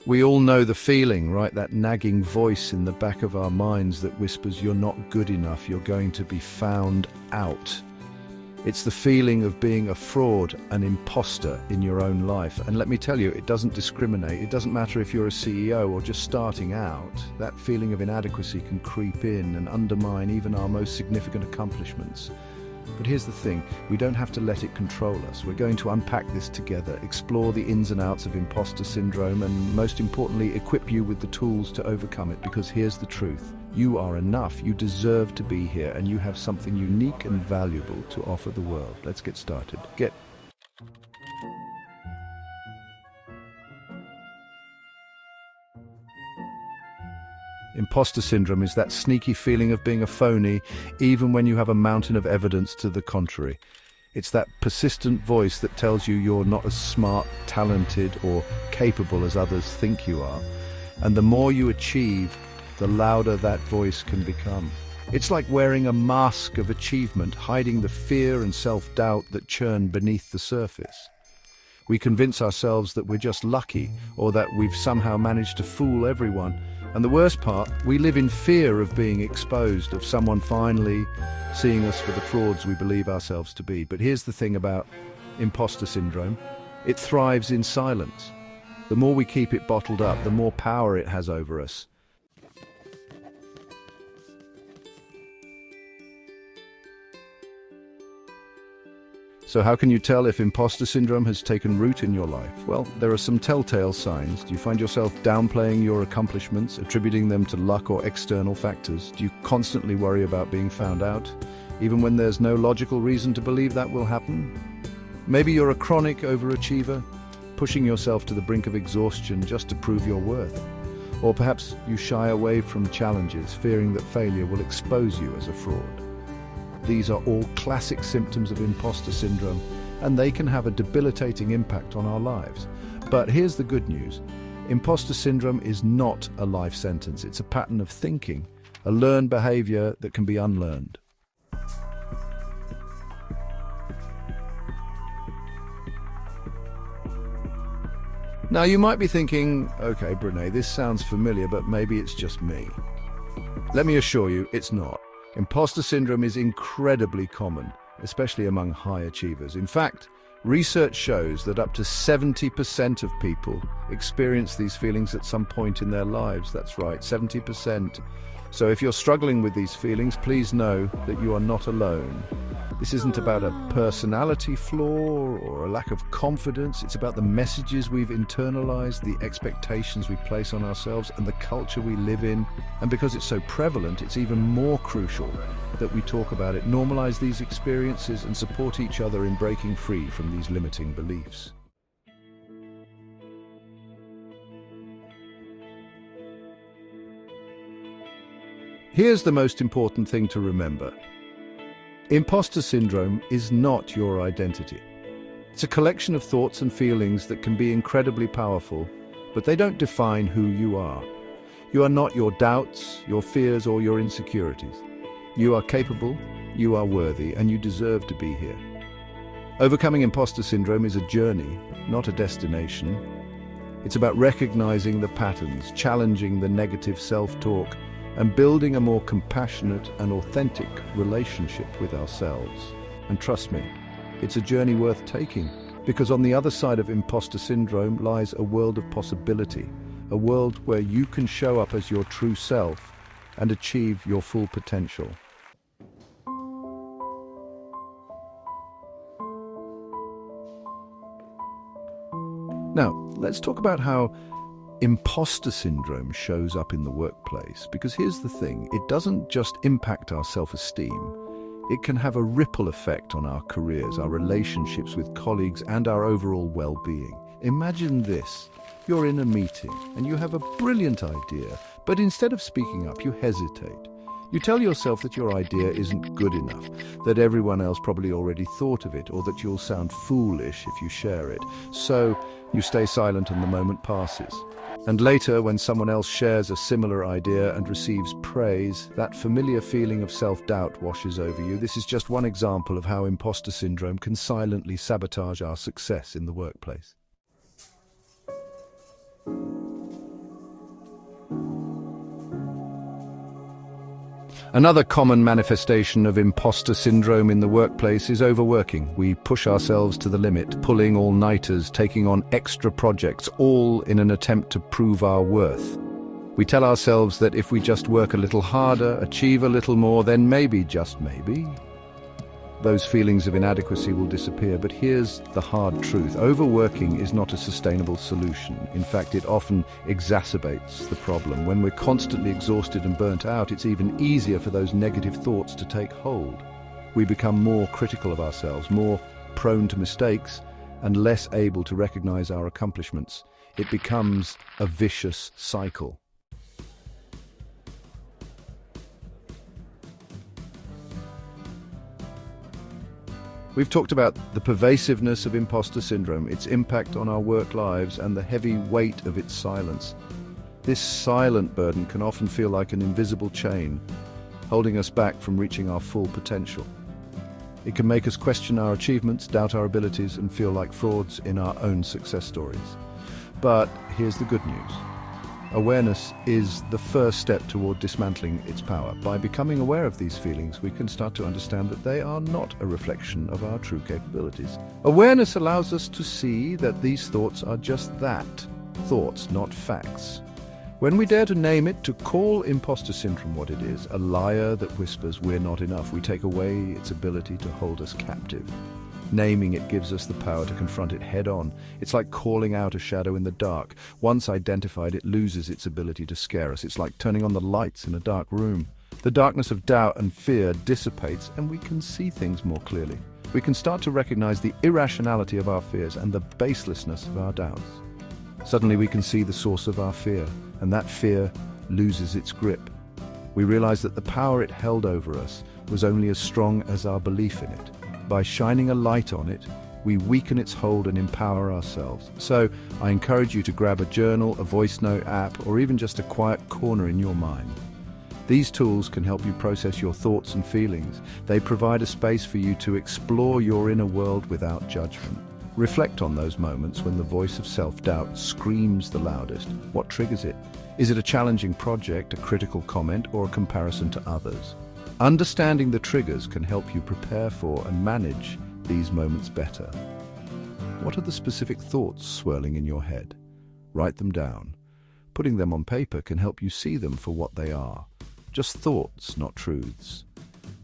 We all know the feeling, right? That nagging voice in the back of our minds that whispers, you're not good enough, you're going to be found out. It's the feeling of being a fraud, an imposter in your own life. And let me tell you, it doesn't discriminate. It doesn't matter if you're a CEO or just starting out. That feeling of inadequacy can creep in and undermine even our most significant accomplishments. But here's the thing, we don't have to let it control us. We're going to unpack this together, explore the ins and outs of imposter syndrome, and most importantly, equip you with the tools to overcome it, because here's the truth. You are enough, you deserve to be here, and you have something unique and valuable to offer the world. Let's get started. Imposter syndrome is that sneaky feeling of being a phony, even when you have a mountain of evidence to the contrary. It's that persistent voice that tells you you're not as smart, talented, or capable as others think you are. And the more you achieve, the louder that voice can become. It's like wearing a mask of achievement, hiding the fear and self-doubt that churn beneath the surface. We convince ourselves that we're just lucky, or that we've somehow managed to fool everyone. And the worst part, we live in fear of being exposed, of someone finally seeing us for the frauds we believe ourselves to be. But here's the thing about imposter syndrome. It thrives in silence. The more we keep it bottled up, the more power it has over us. So how can you tell if imposter syndrome has taken root in your life? Well, there are some telltale signs. Do you find yourself downplaying your accomplishments, attributing them to luck or external factors? Do you constantly worry about being found out, even when there's no logical reason to believe that will happen? Maybe you're a chronic overachiever, pushing yourself to the brink of exhaustion just to prove your worth. Or perhaps you shy away from challenges, fearing that failure will expose you as a fraud. These are all classic symptoms of imposter syndrome, and they can have a debilitating impact on our lives. But here's the good news. Imposter syndrome is not a life sentence. It's a pattern of thinking, a learned behavior that can be unlearned. Now you might be thinking, okay, Brene, this sounds familiar, but maybe it's just me. Let me assure you, it's not. Imposter syndrome is incredibly common, especially among high achievers. In fact, research shows that up to 70% of people experience these feelings at some point in their lives. That's right, 70%. So if you're struggling with these feelings, please know that you are not alone. This isn't about a personality flaw or a lack of confidence. It's about the messages we've internalized, the expectations we place on ourselves, and the culture we live in. And because it's so prevalent, it's even more crucial that we talk about it, normalize these experiences, and support each other in breaking free from these limiting beliefs. Here's the most important thing to remember. Imposter syndrome is not your identity. It's a collection of thoughts and feelings that can be incredibly powerful, but they don't define who you are. You are not your doubts, your fears, or your insecurities. You are capable, you are worthy, and you deserve to be here. Overcoming imposter syndrome is a journey, not a destination. It's about recognizing the patterns, challenging the negative self-talk, and building a more compassionate and authentic relationship with ourselves. And trust me, it's a journey worth taking, because on the other side of imposter syndrome lies a world of possibility, a world where you can show up as your true self and achieve your full potential. Now, let's talk about how imposter syndrome shows up in the workplace, because here's the thing, it doesn't just impact our self-esteem. It can have a ripple effect on our careers, our relationships with colleagues, and our overall well-being. Imagine this. You're in a meeting and you have a brilliant idea, but instead of speaking up, you hesitate. You tell yourself that your idea isn't good enough, that everyone else probably already thought of it, or that you'll sound foolish if you share it. So you stay silent and the moment passes. And later, when someone else shares a similar idea and receives praise, that familiar feeling of self-doubt washes over you. This is just one example of how imposter syndrome can silently sabotage our success in the workplace. Another common manifestation of imposter syndrome in the workplace is overworking. We push ourselves to the limit, pulling all-nighters, taking on extra projects, all in an attempt to prove our worth. We tell ourselves that if we just work a little harder, achieve a little more, then maybe, just maybe, those feelings of inadequacy will disappear. But here's the hard truth. Overworking is not a sustainable solution. In fact, it often exacerbates the problem. When we're constantly exhausted and burnt out, it's even easier for those negative thoughts to take hold. We become more critical of ourselves, more prone to mistakes, and less able to recognize our accomplishments. It becomes a vicious cycle. We've talked about the pervasiveness of imposter syndrome, its impact on our work lives, and the heavy weight of its silence. This silent burden can often feel like an invisible chain, holding us back from reaching our full potential. It can make us question our achievements, doubt our abilities, and feel like frauds in our own success stories. But here's the good news. Awareness is the first step toward dismantling its power. By becoming aware of these feelings, we can start to understand that they are not a reflection of our true capabilities. Awareness allows us to see that these thoughts are just that, thoughts, not facts. When we dare to name it, to call imposter syndrome what it is, a liar that whispers we're not enough, we take away its ability to hold us captive. Naming it gives us the power to confront it head-on. It's like calling out a shadow in the dark. Once identified, it loses its ability to scare us. It's like turning on the lights in a dark room. The darkness of doubt and fear dissipates, and we can see things more clearly. We can start to recognize the irrationality of our fears and the baselessness of our doubts. Suddenly we can see the source of our fear, and that fear loses its grip. We realize that the power it held over us was only as strong as our belief in it. By shining a light on it, we weaken its hold and empower ourselves. So I encourage you to grab a journal, a voice note app, or even just a quiet corner in your mind. These tools can help you process your thoughts and feelings. They provide a space for you to explore your inner world without judgment. Reflect on those moments when the voice of self-doubt screams the loudest. What triggers it? Is it a challenging project, a critical comment, or a comparison to others? Understanding the triggers can help you prepare for and manage these moments better. What are the specific thoughts swirling in your head? Write them down. Putting them on paper can help you see them for what they are. Just thoughts, not truths.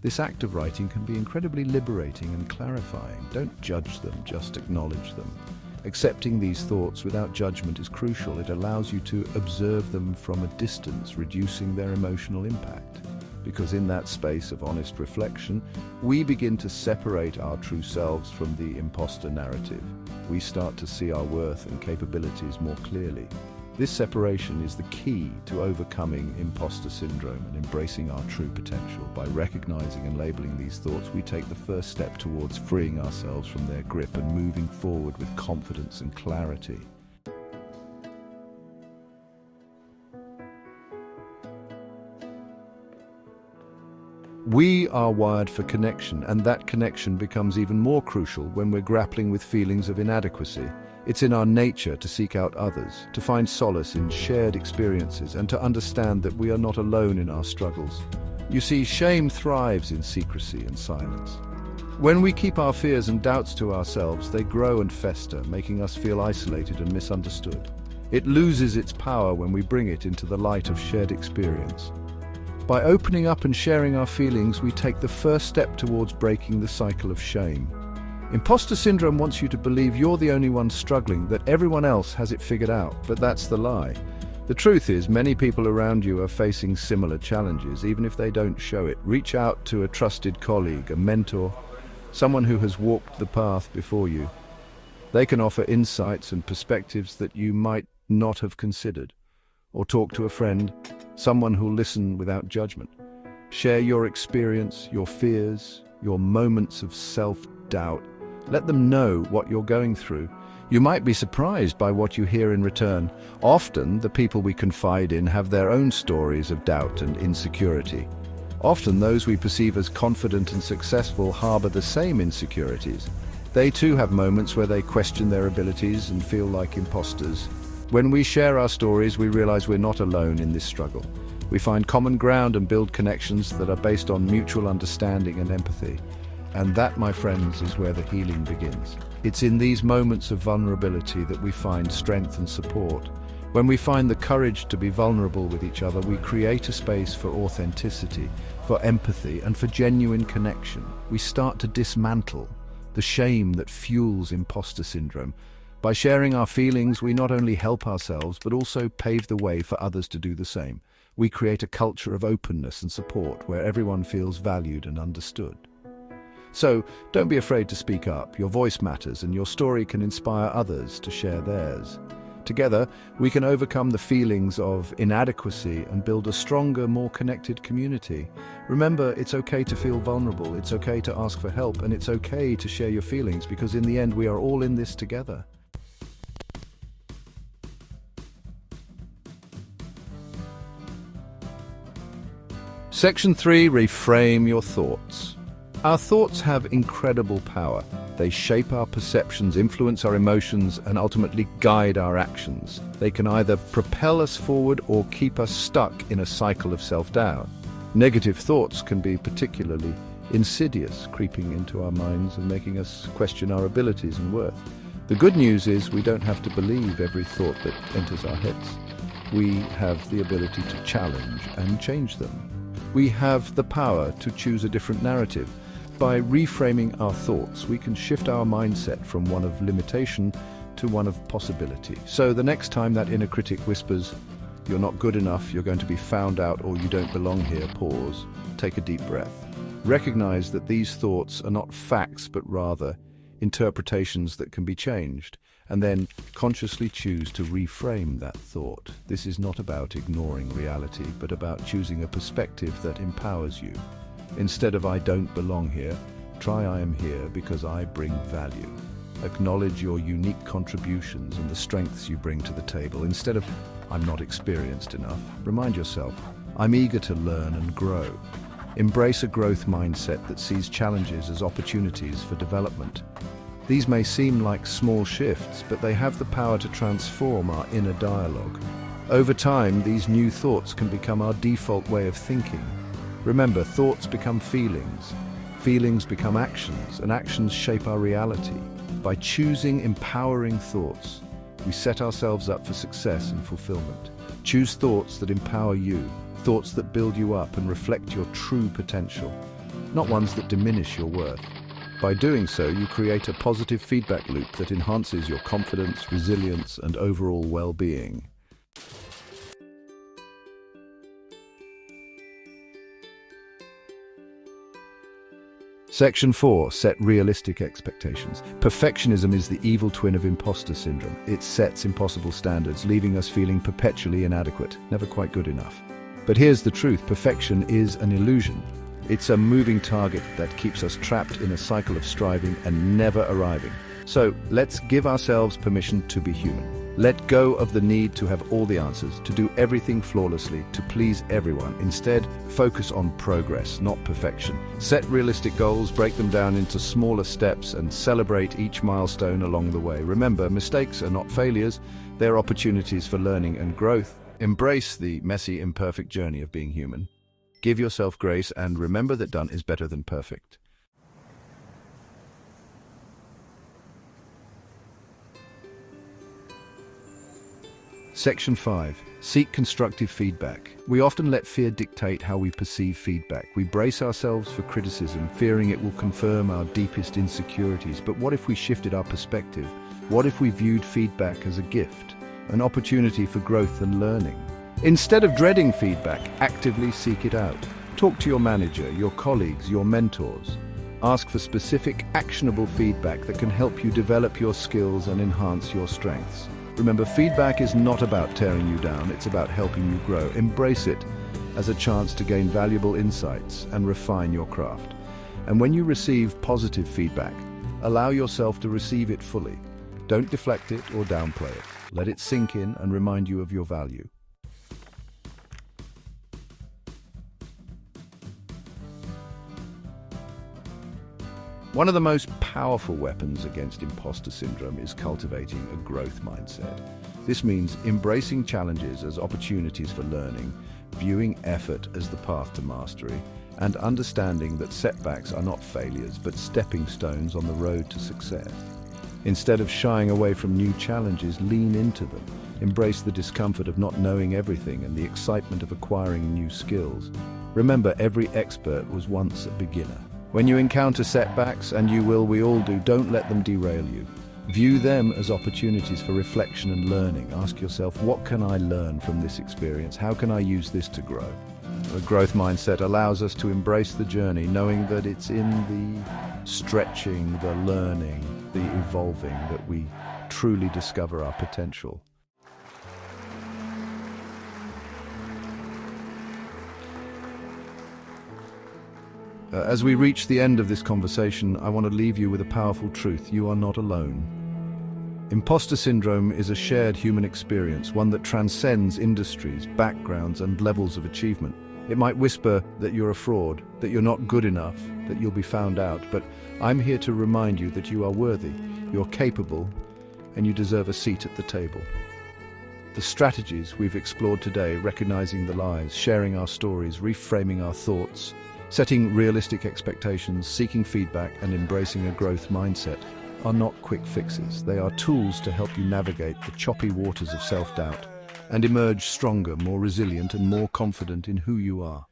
This act of writing can be incredibly liberating and clarifying. Don't judge them, just acknowledge them. Accepting these thoughts without judgment is crucial. It allows you to observe them from a distance, reducing their emotional impact. Because in that space of honest reflection, we begin to separate our true selves from the imposter narrative. We start to see our worth and capabilities more clearly. This separation is the key to overcoming imposter syndrome and embracing our true potential. By recognizing and labeling these thoughts, we take the first step towards freeing ourselves from their grip and moving forward with confidence and clarity. We are wired for connection, and that connection becomes even more crucial when we're grappling with feelings of inadequacy. It's in our nature to seek out others, to find solace in shared experiences, and to understand that we are not alone in our struggles. You see, shame thrives in secrecy and silence. When we keep our fears and doubts to ourselves, they grow and fester, making us feel isolated and misunderstood. It loses its power when we bring it into the light of shared experience. By opening up and sharing our feelings, we take the first step towards breaking the cycle of shame. Imposter syndrome wants you to believe you're the only one struggling, that everyone else has it figured out, but that's the lie. The truth is, many people around you are facing similar challenges, even if they don't show it. Reach out to a trusted colleague, a mentor, someone who has walked the path before you. They can offer insights and perspectives that you might not have considered. Or talk to a friend, someone who'll listen without judgment. Share your experience, your fears, your moments of self-doubt. Let them know what you're going through. You might be surprised by what you hear in return. Often, the people we confide in have their own stories of doubt and insecurity. Often, those we perceive as confident and successful harbor the same insecurities. They too have moments where they question their abilities and feel like imposters. When we share our stories, we realize we're not alone in this struggle. We find common ground and build connections that are based on mutual understanding and empathy. And that, my friends, is where the healing begins. It's in these moments of vulnerability that we find strength and support. When we find the courage to be vulnerable with each other, we create a space for authenticity, for empathy, and for genuine connection. We start to dismantle the shame that fuels imposter syndrome. By sharing our feelings, we not only help ourselves, but also pave the way for others to do the same. We create a culture of openness and support where everyone feels valued and understood. So, don't be afraid to speak up. Your voice matters, and your story can inspire others to share theirs. Together, we can overcome the feelings of inadequacy and build a stronger, more connected community. Remember, it's okay to feel vulnerable, it's okay to ask for help, and it's okay to share your feelings, because in the end, we are all in this together. Section 3, reframe your thoughts. Our thoughts have incredible power. They shape our perceptions, influence our emotions, and ultimately guide our actions. They can either propel us forward or keep us stuck in a cycle of self-doubt. Negative thoughts can be particularly insidious, creeping into our minds and making us question our abilities and worth. The good news is we don't have to believe every thought that enters our heads. We have the ability to challenge and change them. We have the power to choose a different narrative. By reframing our thoughts, we can shift our mindset from one of limitation to one of possibility. So the next time that inner critic whispers, "You're not good enough, you're going to be found out, or you don't belong here," pause, take a deep breath. Recognize that these thoughts are not facts, but rather interpretations that can be changed, and then consciously choose to reframe that thought. This is not about ignoring reality, but about choosing a perspective that empowers you. Instead of "I don't belong here," try "I am here because I bring value." Acknowledge your unique contributions and the strengths you bring to the table. Instead of "I'm not experienced enough," remind yourself, "I'm eager to learn and grow." Embrace a growth mindset that sees challenges as opportunities for development. These may seem like small shifts, but they have the power to transform our inner dialogue. Over time, these new thoughts can become our default way of thinking. Remember, thoughts become feelings, feelings become actions, and actions shape our reality. By choosing empowering thoughts, we set ourselves up for success and fulfillment. Choose thoughts that empower you, thoughts that build you up and reflect your true potential, not ones that diminish your worth. By doing so, you create a positive feedback loop that enhances your confidence, resilience, and overall well-being. Section 4. Set realistic expectations. Perfectionism is the evil twin of imposter syndrome. It sets impossible standards, leaving us feeling perpetually inadequate, never quite good enough. But here's the truth: perfection is an illusion. It's a moving target that keeps us trapped in a cycle of striving and never arriving. So let's give ourselves permission to be human. Let go of the need to have all the answers, to do everything flawlessly, to please everyone. Instead, focus on progress, not perfection. Set realistic goals, break them down into smaller steps, and celebrate each milestone along the way. Remember, mistakes are not failures, they're opportunities for learning and growth. Embrace the messy, imperfect journey of being human. Give yourself grace, and remember that done is better than perfect. Section 5. Seek constructive feedback. We often let fear dictate how we perceive feedback. We brace ourselves for criticism, fearing it will confirm our deepest insecurities. But what if we shifted our perspective? What if we viewed feedback as a gift, an opportunity for growth and learning? Instead of dreading feedback, actively seek it out. Talk to your manager, your colleagues, your mentors. Ask for specific, actionable feedback that can help you develop your skills and enhance your strengths. Remember, feedback is not about tearing you down, it's about helping you grow. Embrace it as a chance to gain valuable insights and refine your craft. And when you receive positive feedback, allow yourself to receive it fully. Don't deflect it or downplay it. Let it sink in and remind you of your value. One of the most powerful weapons against imposter syndrome is cultivating a growth mindset. This means embracing challenges as opportunities for learning, viewing effort as the path to mastery, and understanding that setbacks are not failures but stepping stones on the road to success. Instead of shying away from new challenges, lean into them. Embrace the discomfort of not knowing everything and the excitement of acquiring new skills. Remember, every expert was once a beginner. When you encounter setbacks, and we all do, don't let them derail you. View them as opportunities for reflection and learning. Ask yourself, what can I learn from this experience? How can I use this to grow? A growth mindset allows us to embrace the journey, knowing that it's in the stretching, the learning, the evolving that we truly discover our potential. As we reach the end of this conversation, I want to leave you with a powerful truth. You are not alone. Imposter syndrome is a shared human experience, one that transcends industries, backgrounds, and levels of achievement. It might whisper that you're a fraud, that you're not good enough, that you'll be found out, but I'm here to remind you that you are worthy, you're capable, and you deserve a seat at the table. The strategies we've explored today, recognizing the lies, sharing our stories, reframing our thoughts, setting realistic expectations, seeking feedback, and embracing a growth mindset, are not quick fixes. They are tools to help you navigate the choppy waters of self-doubt and emerge stronger, more resilient, and more confident in who you are.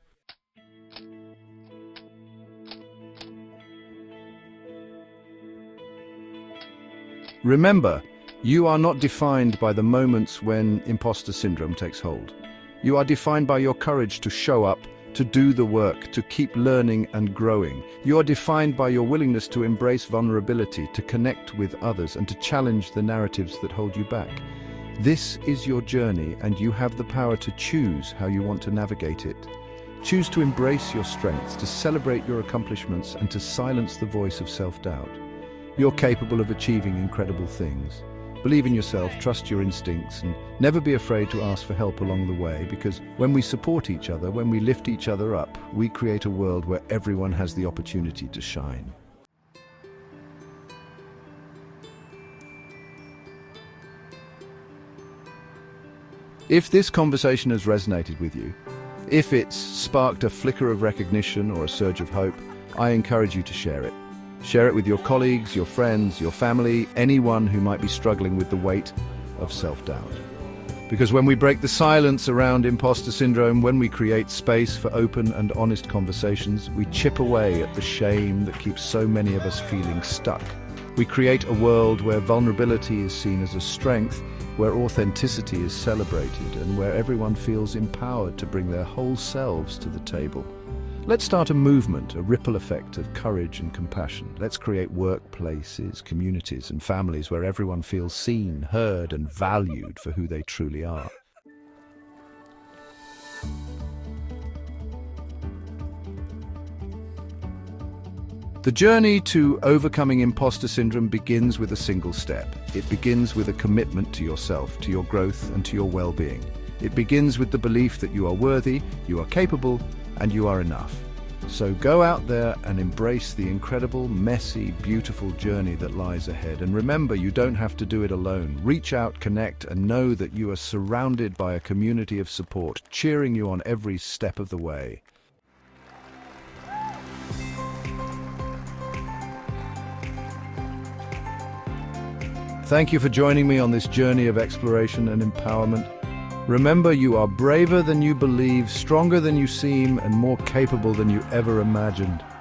Remember, you are not defined by the moments when imposter syndrome takes hold. You are defined by your courage to show up, to do the work, to keep learning and growing. You are defined by your willingness to embrace vulnerability, to connect with others, and to challenge the narratives that hold you back. This is your journey, and you have the power to choose how you want to navigate it. Choose to embrace your strengths, to celebrate your accomplishments, and to silence the voice of self-doubt. You're capable of achieving incredible things. Believe in yourself, trust your instincts, and never be afraid to ask for help along the way, because when we support each other, when we lift each other up, we create a world where everyone has the opportunity to shine. If this conversation has resonated with you, if it's sparked a flicker of recognition or a surge of hope, I encourage you to share it. Share it with your colleagues, your friends, your family, anyone who might be struggling with the weight of self-doubt. Because when we break the silence around imposter syndrome, when we create space for open and honest conversations, we chip away at the shame that keeps so many of us feeling stuck. We create a world where vulnerability is seen as a strength, where authenticity is celebrated, and where everyone feels empowered to bring their whole selves to the table. Let's start a movement, a ripple effect of courage and compassion. Let's create workplaces, communities, and families where everyone feels seen, heard, and valued for who they truly are. The journey to overcoming imposter syndrome begins with a single step. It begins with a commitment to yourself, to your growth, and to your well-being. It begins with the belief that you are worthy, you are capable, and you are enough. So go out there and embrace the incredible, messy, beautiful journey that lies ahead. And remember, you don't have to do it alone. Reach out, connect, and know that you are surrounded by a community of support, cheering you on every step of the way. Thank you for joining me on this journey of exploration and empowerment. Remember, you are braver than you believe, stronger than you seem, and more capable than you ever imagined.